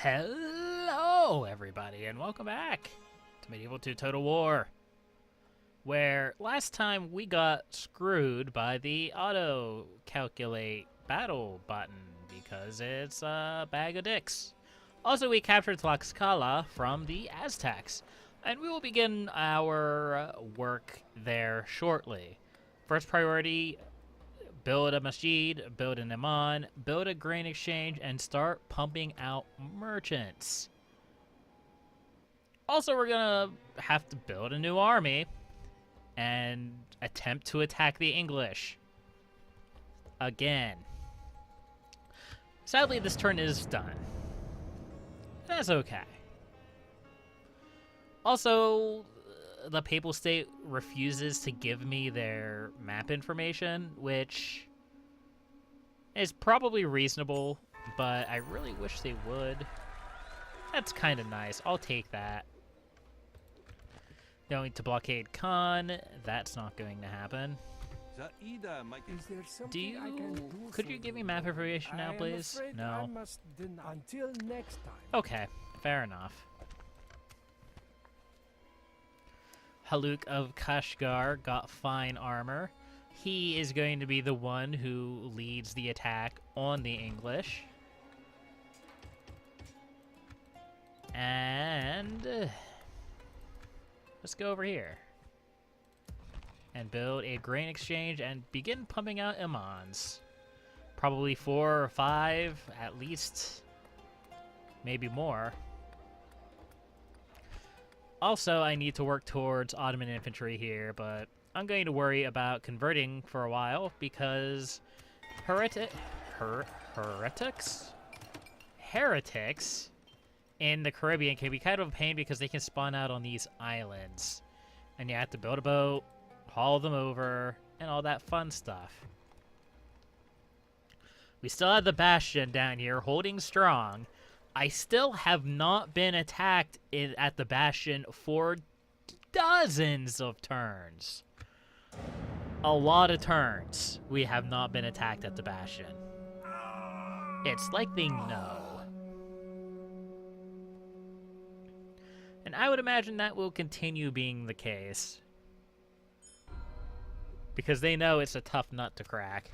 Hello, everybody, and welcome back to Medieval 2 Total War, where last time we got screwed by the auto-calculate battle button because it's a bag of dicks. Also, we captured Tlaxcala from the Aztecs, and we will begin our work there shortly. First priority, build a masjid, build an imam, build a grain exchange, and start pumping out merchants. Also, we're gonna have to build a new army and attempt to attack the English again. Sadly, this turn is done. That's okay. Also, the Papal State refuses to give me their map information, which is probably reasonable, but I really wish they would. That's kind of nice. I'll take that. Going to blockade Khan. That's not going to happen. Could you give me map information now, please? No. Until next time. Okay, fair enough. Haluk of Kashgar got fine armor. He is going to be the one who leads the attack on the English. And let's go over here and build a grain exchange and begin pumping out imams. Probably 4 or 5 at least, maybe more. Also, I need to work towards Ottoman infantry here, but I'm going to worry about converting for a while because heretics in the Caribbean can be kind of a pain because they can spawn out on these islands. And you have to build a boat, haul them over, and all that fun stuff. We still have the Bastion down here holding strong. I still have not been attacked at the Bastion for dozens of turns. A lot of turns we have not been attacked at the Bastion. It's like they know. And I would imagine that will continue being the case. Because they know it's a tough nut to crack.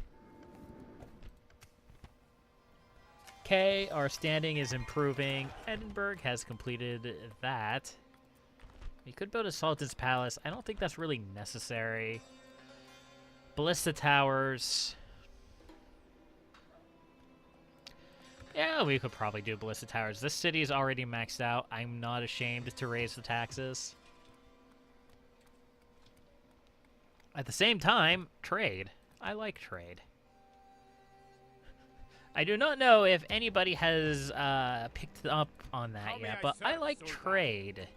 Okay, our standing is improving. Edinburgh has completed that. We could build a Sultan's Palace. I don't think that's really necessary. Ballista Towers. Yeah, we could probably do Ballista Towers. This city is already maxed out. I'm not ashamed to raise the taxes. At the same time, trade. I like trade. I do not know if anybody has picked up on that yet, but I like trade.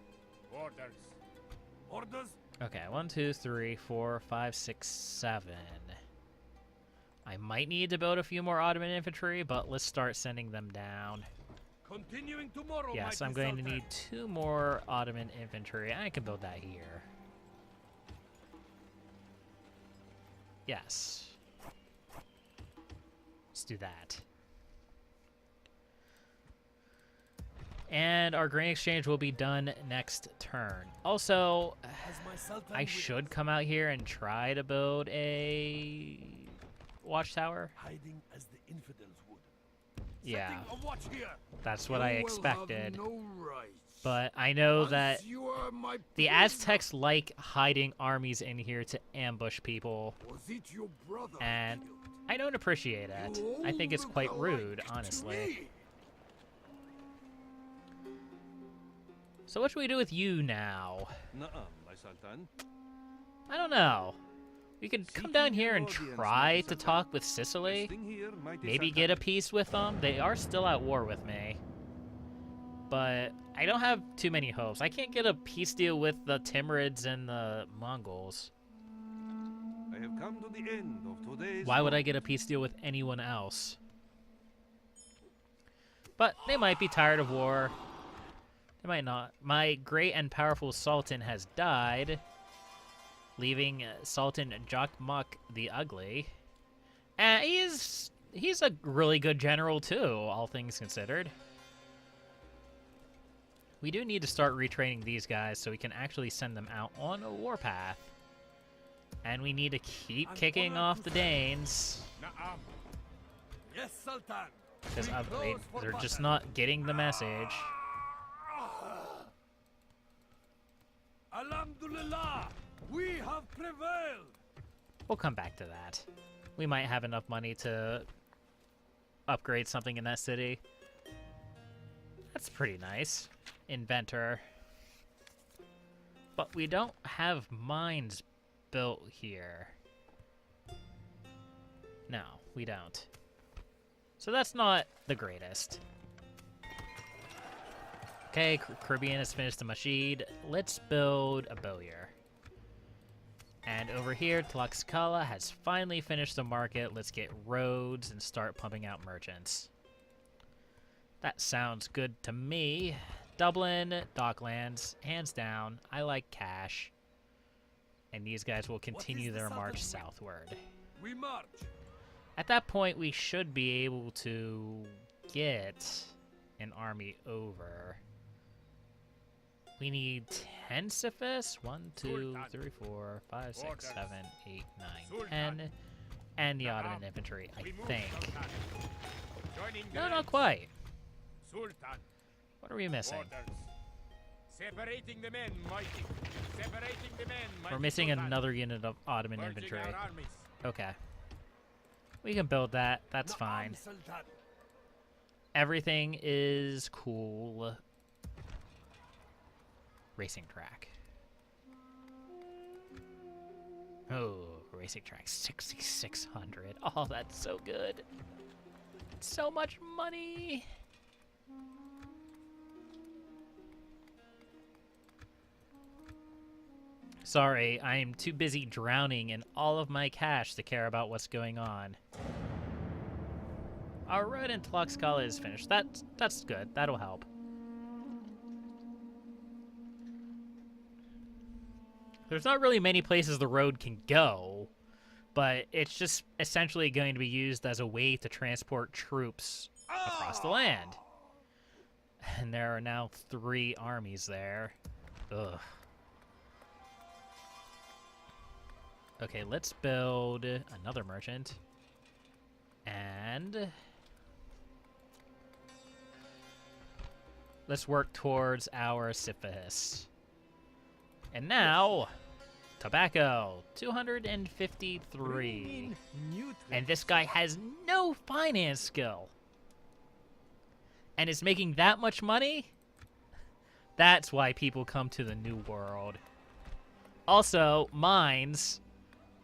Orders. Okay, 1, 2, 3, 4, 5, 6, 7. I might need to build a few more Ottoman infantry, but let's start sending them down. Continuing tomorrow. Yes, I'm going to need 2 more Ottoman infantry. I can build that here. Yes. Let's do that. And our grain exchange will be done next turn. Also, I should come out here and try to build a watchtower. Hiding as the infidels would. Yeah, A watch here. that's what I expected. No rights. But I know that You are my the Aztecs like hiding armies in here to ambush people, Was it your brother and killed? I don't appreciate it. I think it's quite rude, honestly. So what should we do with you now? my Sultan. I don't know. We could come down here and try to talk with Sicily. Maybe get a peace with them. They are still at war with me. But I don't have too many hopes. I can't get a peace deal with the Timurids and the Mongols. I have come to the end of today's. Why would I get a peace deal with anyone else? But they might be tired of war. They might not. My great and powerful Sultan has died, leaving Sultan Jokmuk the Ugly. And he's a really good general too, all things considered. We do need to start retraining these guys so we can actually send them out on a warpath. And we need to keep I'm kicking honored off to the serve. Danes. Na'am. Yes, Sultan. Because We close for they're just battle. not getting the message. Alhamdulillah, we have prevailed. We'll come back to that. We might have enough money to upgrade something in that city. That's pretty nice. Inventor. But we don't have mines built here. No, we don't. So that's not the greatest. Okay, Caribbean has finished the Mashid. Let's build a bowyer. And over here, Tlaxcala has finally finished the market. Let's get roads and start pumping out merchants. That sounds good to me. Dublin, Docklands, hands down. I like cash. And these guys will continue the their south march of southward. We march. At that point, we should be able to get an army over. We need 10 Sifis. 1, 2, 3, 4, 5, 6, 7, 8, 9, 10. And the Ottoman infantry, I think. No, not quite. Sultan. What are we missing? Orders. Separating the men, mighty. Separating the men, mighty. We're missing Sultan. another unit of Ottoman Merging infantry. our armies. Okay. We can build that. That's fine. Na'am, Sultan. Everything is cool. Racing track. Oh, racing track 6,600. Oh, that's so good. So much money. Sorry, I am too busy drowning in all of my cash to care about what's going on. Our road in Tlaxcala is finished. That's good. That'll help. There's not really many places the road can go, but it's just essentially going to be used as a way to transport troops across the land. And there are now 3 armies there. Ugh. Okay, let's build another merchant. And let's work towards our Sifis. And now, tobacco, 253. And this guy has no finance skill. And is making that much money? That's why people come to the New World. Also, mines,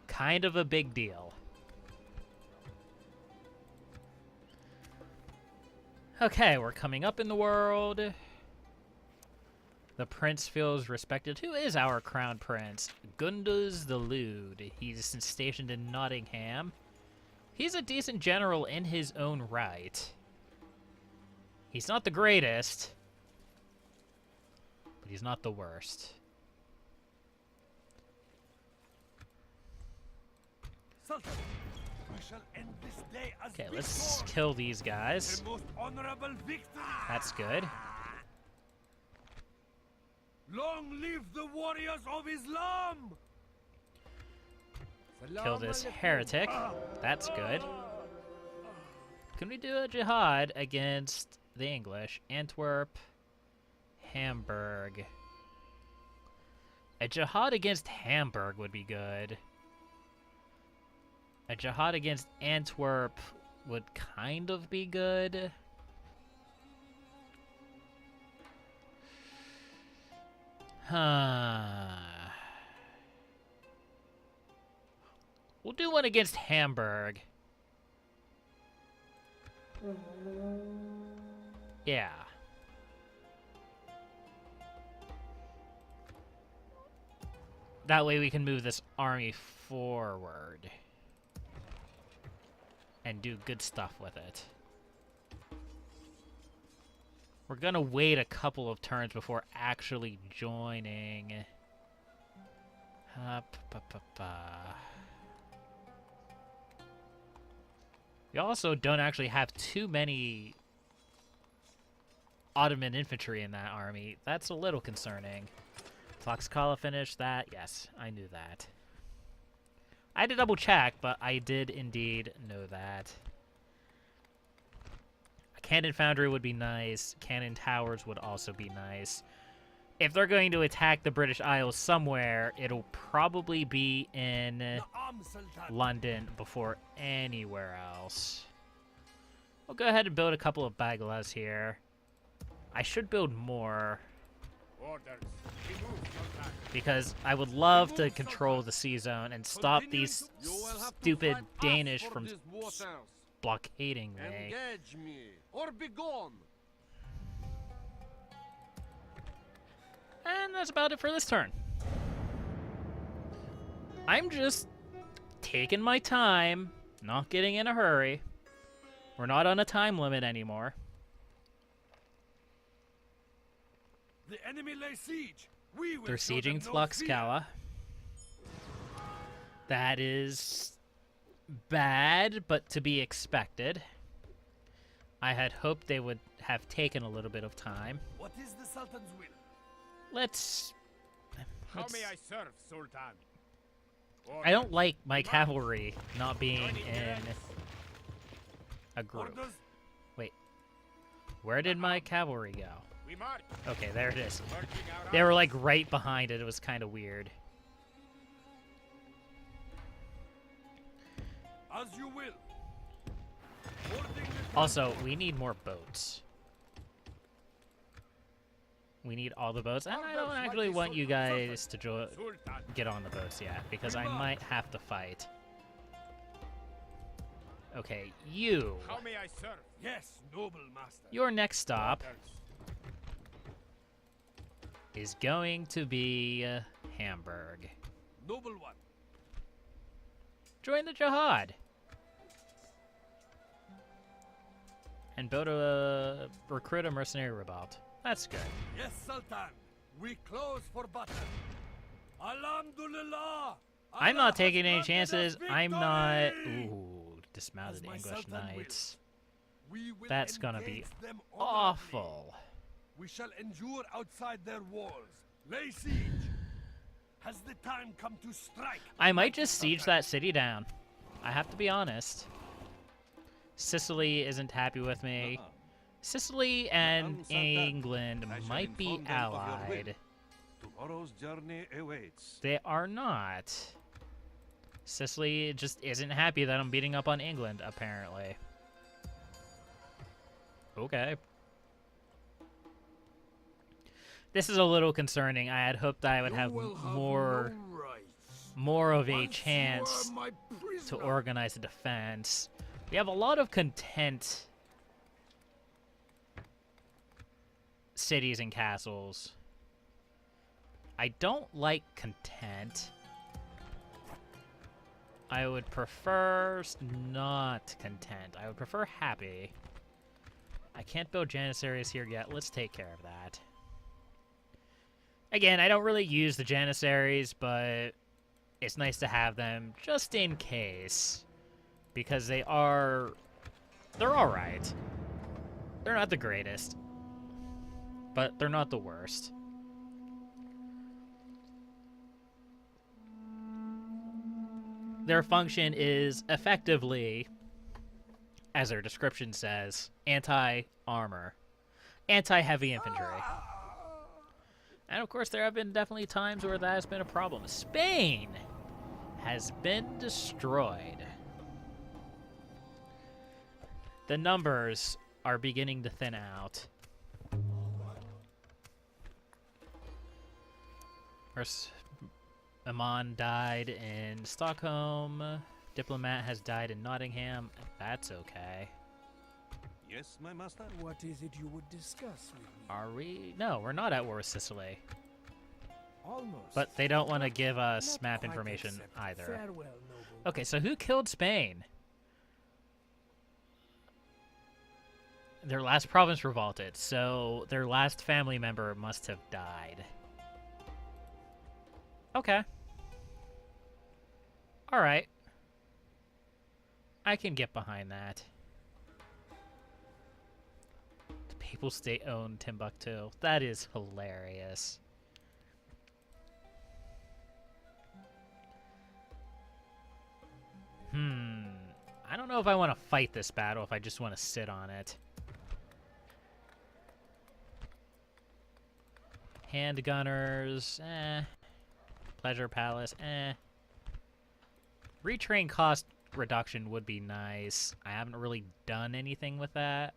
kind of a big deal. Okay, we're coming up in the world. The prince feels respected. Who is our crown prince? Gunduz the Lewd. He's stationed in Nottingham. He's a decent general in his own right. He's not the greatest, but he's not the worst. Sultan, we shall end this day as Okay, let's victors. kill these guys. The most honorable victor. That's good. Long live the warriors of Islam. Kill this heretic. That's good. Can we do a jihad against the English? Antwerp, Hamburg. A jihad against Hamburg would be good. A jihad against Antwerp would kind of be good. We'll do one against Hamburg. Yeah. That way we can move this army forward. And do good stuff with it. We're gonna wait a couple of turns before actually joining. We also don't actually have too many Ottoman infantry in that army. That's a little concerning. Tlaxcala finished that. Yes, I knew that. I had to double check, but I did indeed know that. A cannon foundry would be nice. Cannon towers would also be nice. If they're going to attack the British Isles somewhere, it'll probably be in London before anywhere else. We'll go ahead and build a couple of baglas here. I should build more, Orders. Remove, Sultan. because I would love to control the sea zone and stop these stupid Danish from blockading me. Engage me, or be gone. And that's about it for this turn. I'm just taking my time, not getting in a hurry. We're not on a time limit anymore. The enemy lay siege. We will They're show sieging them no fear. Tlaxcala. That is bad, but to be expected. I had hoped they would have taken a little bit of time. What is the Sultan's will? Let's How may I serve, Sultan? I don't like my cavalry not being Joining in ranks. a group. Orders? Wait. Where did my cavalry go? We march. Okay, there it is. Merging our They were armies. like right behind it. It was kind of weird. As you will. Boarding the Also, we need more boats. We need all the boats, and I don't actually want you guys to Sultan. get on the boats yet, because I might have to fight. Okay, you. How may I serve? Yes, noble master. Your next stop Orders. is going to be Hamburg. Noble one. Join the Jihad. And recruit a mercenary revolt. That's good. Yes, Sultan. We close for battle. Alhamdulillah. I'm Allah not taking has any granted chances. us I'm not... victory. Ooh, dismounted As my English Sultan knights. We will That's gonna be engage them honorably. awful. We shall endure outside their walls. Lay siege. Has the time come to strike? I might just siege that city down. I have to be honest. Sicily isn't happy with me. Sicily and England I shall might be inform them of your will. allied. Tomorrow's journey awaits. They are not. Sicily just isn't happy that I'm beating up on England, apparently. Okay. This is a little concerning. I had hoped I would have more of a chance to organize a defense. We have a lot of content cities and castles. I don't like content. I would prefer not content. I would prefer happy. I can't build janissaries here yet. Let's take care of that. Again, I don't really use the janissaries, but it's nice to have them just in case. Because they're alright. They're not the greatest. But they're not the worst. Their function is effectively, as their description says, anti-armor. Anti-heavy infantry. And of course there have been definitely times where that has been a problem. Spain has been destroyed. The numbers are beginning to thin out. First, Amon died in Stockholm. Diplomat has died in Nottingham. That's okay. Yes, my master? What is it you would discuss with me? Are we? No, we're not at war with Sicily. Almost. But they don't want to give us Not map quite information accept. either. Farewell, noble. Okay, so who killed Spain? Their last province revolted, so their last family member must have died. Okay. Alright. I can get behind that. The Papal State owned Timbuktu. That is hilarious. I don't know if I want to fight this battle, if I just want to sit on it. Handgunners, Pleasure Palace, Retrain cost reduction would be nice. I haven't really done anything with that.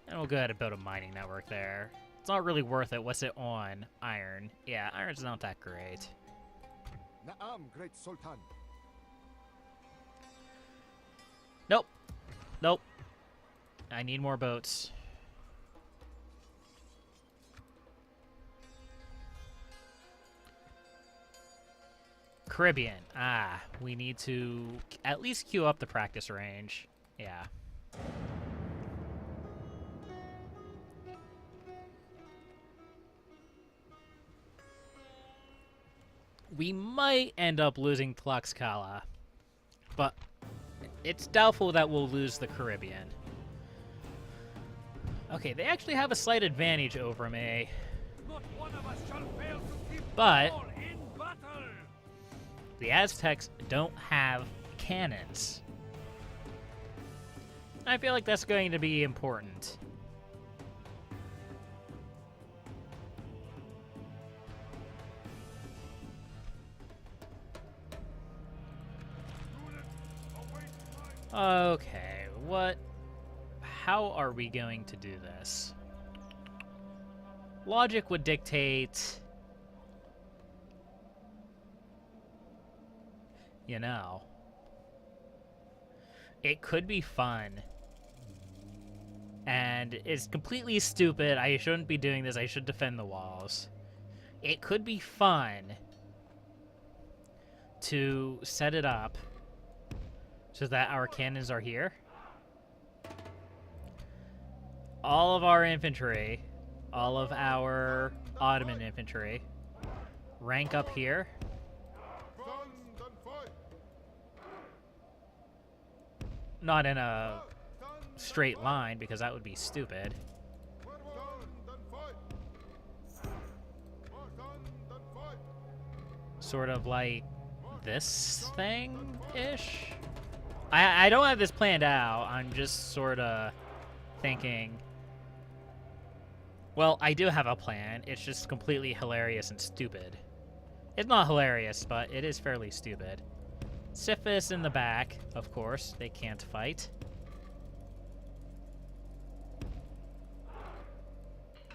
And we'll go ahead and build a mining network there. It's not really worth it. What's it on? Iron. Yeah, iron's not that great. Na'am, great Sultan. Nope. Nope. I need more boats. Caribbean. Ah, we need to at least queue up the practice range. Yeah. We might end up losing Tlaxcala, but it's doubtful that we'll lose the Caribbean. Okay, they actually have a slight advantage over me, Not one of us shall fail to keep but all in battle. the Aztecs don't have cannons. I feel like that's going to be important. Okay, how are we going to do this? Logic would dictate, you know, it could be fun. And it's completely stupid. I shouldn't be doing this. I should defend the walls. It could be fun to set it up so that our cannons are here. All of our infantry, all of our Ottoman infantry, rank up here. Not in a straight line, because that would be stupid. Sort of like this thing-ish? I don't have this planned out. I'm just sort of thinking... Well, I do have a plan. It's just completely hilarious and stupid. It's not hilarious, but it is fairly stupid. Sisyphus in the back, of course. They can't fight.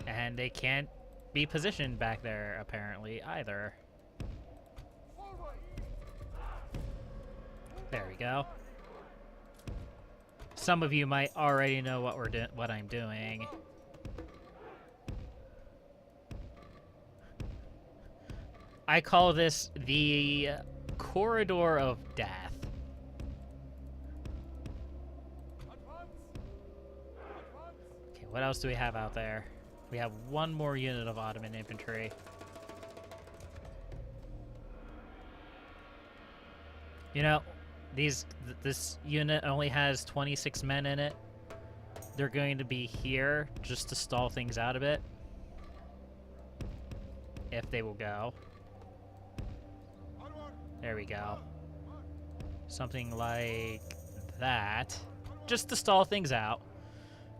And they can't be positioned back there, apparently, either. There we go. Some of you might already know what I'm doing. I call this the Corridor of Death. Okay, what else do we have out there? We have one more unit of Ottoman infantry. You know, this unit only has 26 men in it. They're going to be here just to stall things out a bit. If they will go. There we go. Something like that. Just to stall things out.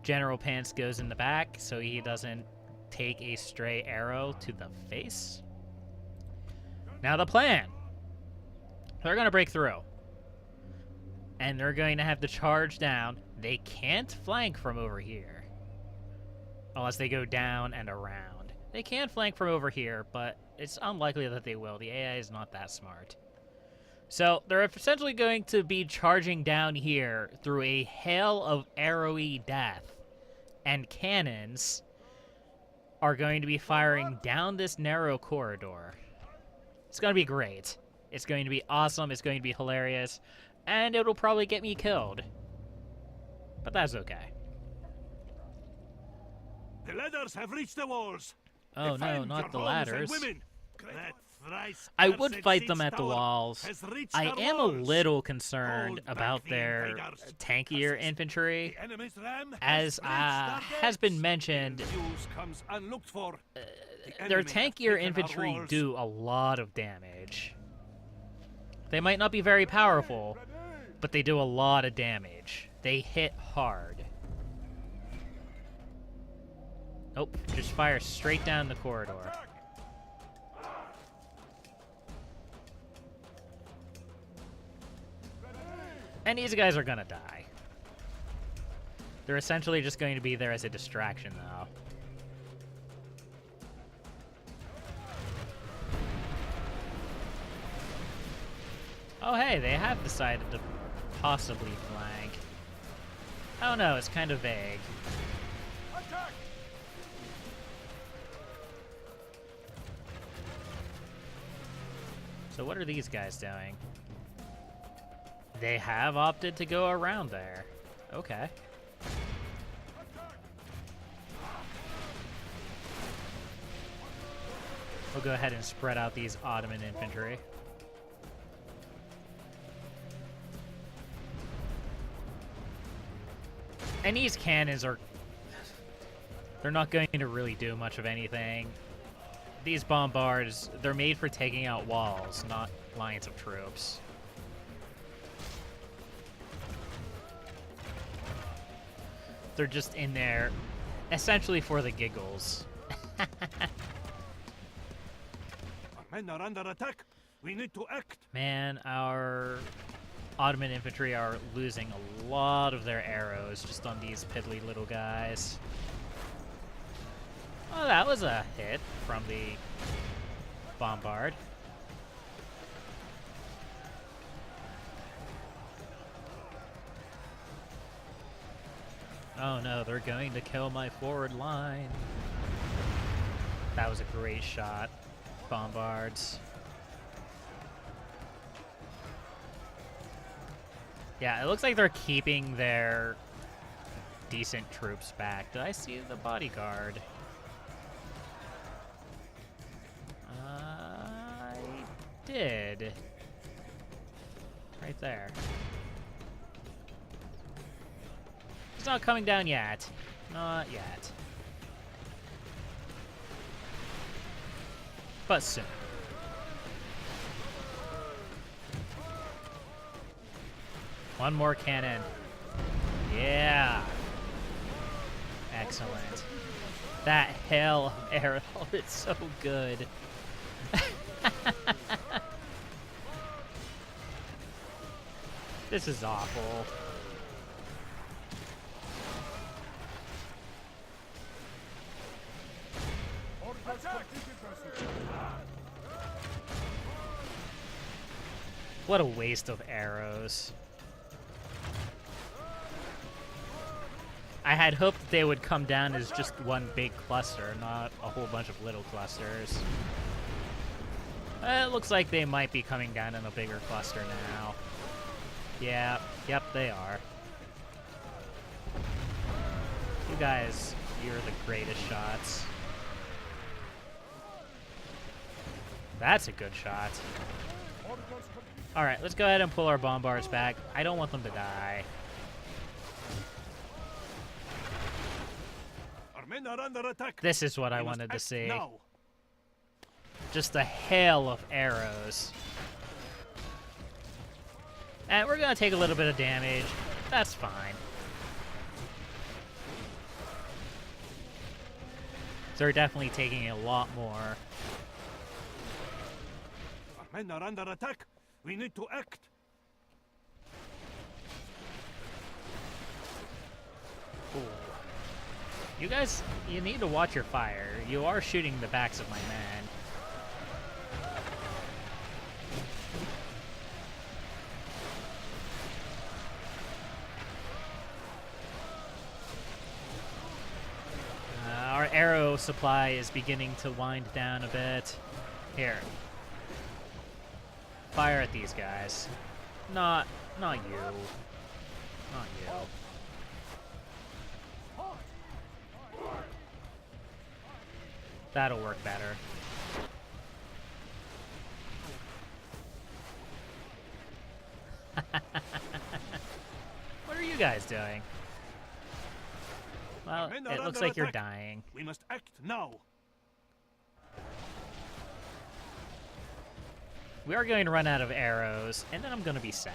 General Pants goes in the back so he doesn't take a stray arrow to the face. Now the plan. They're going to break through. And they're going to have to charge down. They can't flank from over here. Unless they go down and around. They can flank from over here, but it's unlikely that they will. The AI is not that smart. So they're essentially going to be charging down here through a hail of arrowy death. And cannons are going to be firing down this narrow corridor. It's going to be great. It's going to be awesome. It's going to be hilarious. And it'll probably get me killed. But that's okay. The ladders have reached the walls. Oh no, Defend not your the homes and ladders. women. I would fight them at the walls. I am a little concerned about their tankier infantry. As has been mentioned, their tankier infantry do a lot of damage. They might not be very powerful, but they do a lot of damage. They hit hard. Nope, just fire straight down the corridor. And these guys are gonna die. They're essentially just going to be there as a distraction, though. Oh hey, they have decided to possibly flank. I don't know, it's kind of vague. So what are these guys doing? They have opted to go around there. Okay. We'll go ahead and spread out these Ottoman infantry. And these cannons are... they're not going to really do much of anything. These bombards, they're made for taking out walls, not lines of troops. They're just in there, essentially for the giggles. Our men are under attack. We need to act. Man, our Ottoman infantry are losing a lot of their arrows just on these piddly little guys. Oh, that was a hit from the bombard. Oh no, they're going to kill my forward line. That was a great shot. Bombards. Yeah, it looks like they're keeping their decent troops back. Did I see the bodyguard? I did. Right there. He's not coming down yet. Not yet. But soon. One more cannon. Yeah. Excellent. That hail of arrow is so good. This is awful. What a waste of arrows. I had hoped that they would come down as just one big cluster, not a whole bunch of little clusters. It looks like they might be coming down in a bigger cluster now. Yeah, yep, they are. You guys, you're the greatest shots. That's a good shot. Alright, let's go ahead and pull our bombards back. I don't want them to die. Our men are under attack. This is what I wanted to see. Now. Just a hail of arrows. And we're gonna take a little bit of damage. That's fine. They're definitely taking a lot more. Our men are under attack. We need to act. Ooh. You guys, you need to watch your fire. You are shooting the backs of my men. Our arrow supply is beginning to wind down a bit. Here. Fire at these guys. Not you. Not you. That'll work better. guys doing? Well, Men are it looks under like you're attack. dying. We must act now. We are going to run out of arrows, and then I'm going to be sad.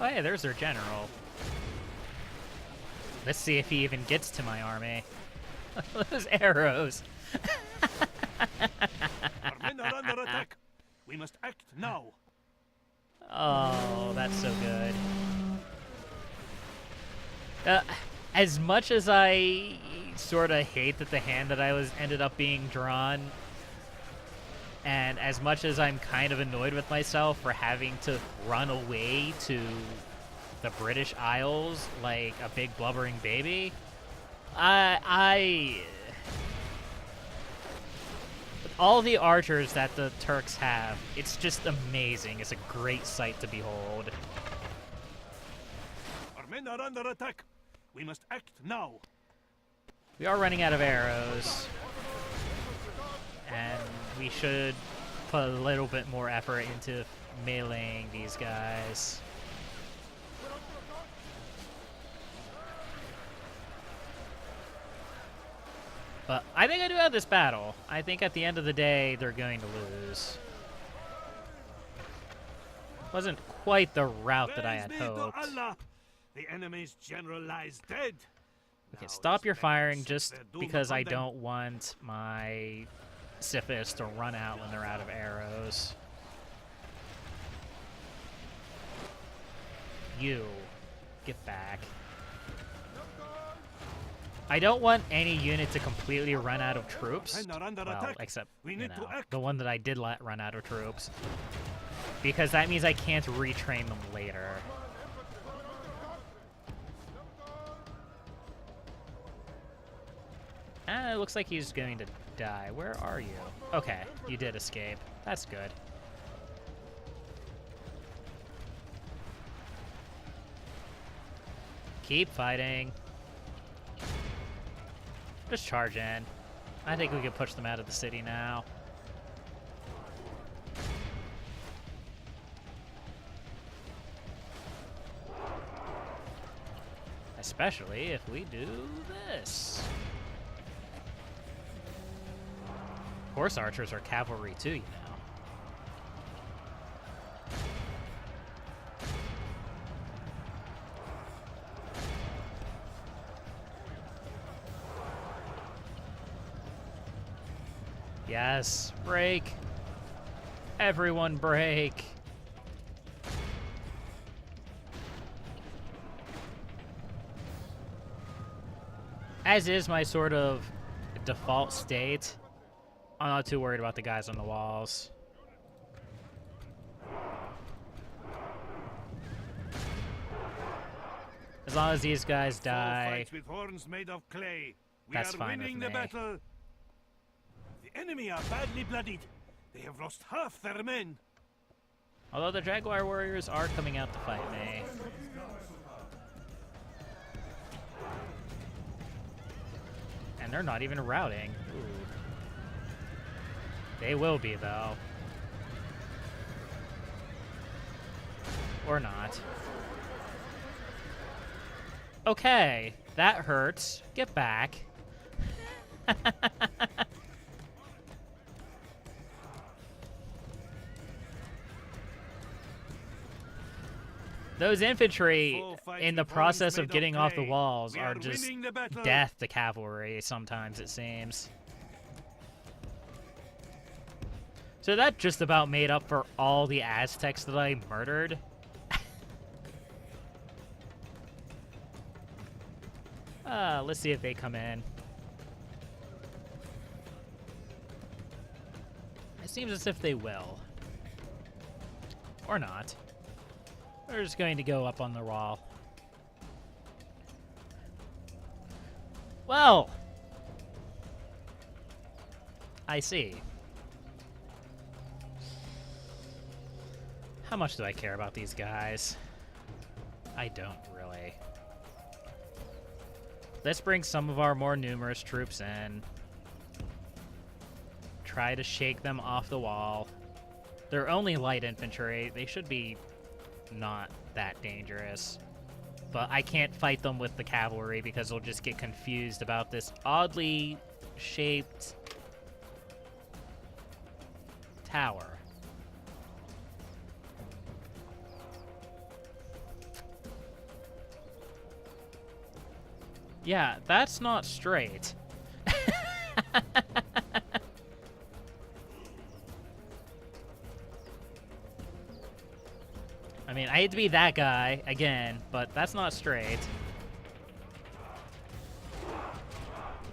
Oh, hey, there's their general. Let's see if he even gets to my army. Those arrows. Our men are under attack. We must act now. Oh, that's so good. As much as I sort of hate that the hand that I ended up being drawn, and as much as I'm kind of annoyed with myself for having to run away to the British Isles like a big blubbering baby, with all the archers that the Turks have, it's just amazing. It's a great sight to behold. Our men are under attack. We must act now. We are running out of arrows, and we should put a little bit more effort into meleeing these guys. But I think I do have this battle. I think at the end of the day, they're going to lose. Wasn't quite the route that I had Praise be to hoped. Allah. The enemy's general lies dead. Okay, Now stop his your men firing seek just their doom because I upon them. don't want my Sifis to run out when they're out of arrows. You, get back. I don't want any unit to completely run out of troops. Men are under Well, attack. except, We you need to know, act. the one that I did let run out of troops. Because that means I can't retrain them later. It looks like he's going to die. Where are you? Okay, you did escape. That's good. Keep fighting. Just charge in. I think we can push them out of the city now. Especially if we do this. Horse archers are cavalry too, you know. Yes, break. Everyone break. As is my sort of default state, I'm not too worried about the guys on the walls. As long as these guys Foe die, fights with horns made of clay. We That's are fine with winning the me. battle. The enemy are badly bloodied. They have lost half their men. although the Jaguar warriors are coming out to fight me. And they're not even routing. Ooh. They will be, though. Or not. Okay, that hurts. Get back. Those infantry, Foe fights in the with horns process of made getting off the clay. walls, We are are just winning the battle. death to cavalry sometimes, it seems. So that just about made up for all the Aztecs that I murdered. Let's see if they come in. It seems as if they will. Or not. They're just going to go up on the wall. Well, I see. How much do I care about these guys? I don't really. Let's bring some of our more numerous troops in. Try to shake them off the wall. They're only light infantry. They should be not that dangerous. But I can't fight them with the cavalry because they'll just get confused about this oddly shaped tower. Yeah, that's not straight. I mean, I hate to be that guy again, but that's not straight.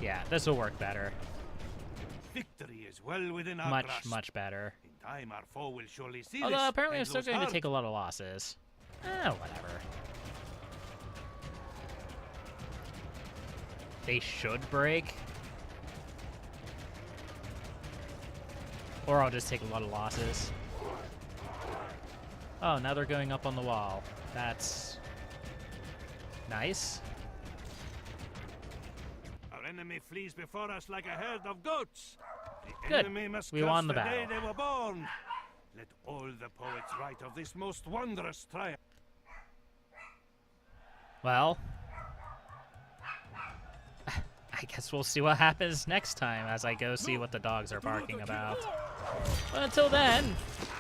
Yeah, this will work better. Victory is well within our Much, grasp. much better. In time, our foe will surely see Although this apparently I'm and still lose going to heart. take a lot of losses. Whatever. They should break. Or I'll just take a lot of losses. Oh, now they're going up on the wall. That's nice. Our enemy flees before us like a herd of goats. The Good. enemy must We curse won the day battle. they were born. Let all the poets write of this most wondrous triumph. Well, I guess we'll see what happens next time as I go see what the dogs are barking about. But until then,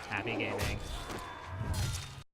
happy gaming.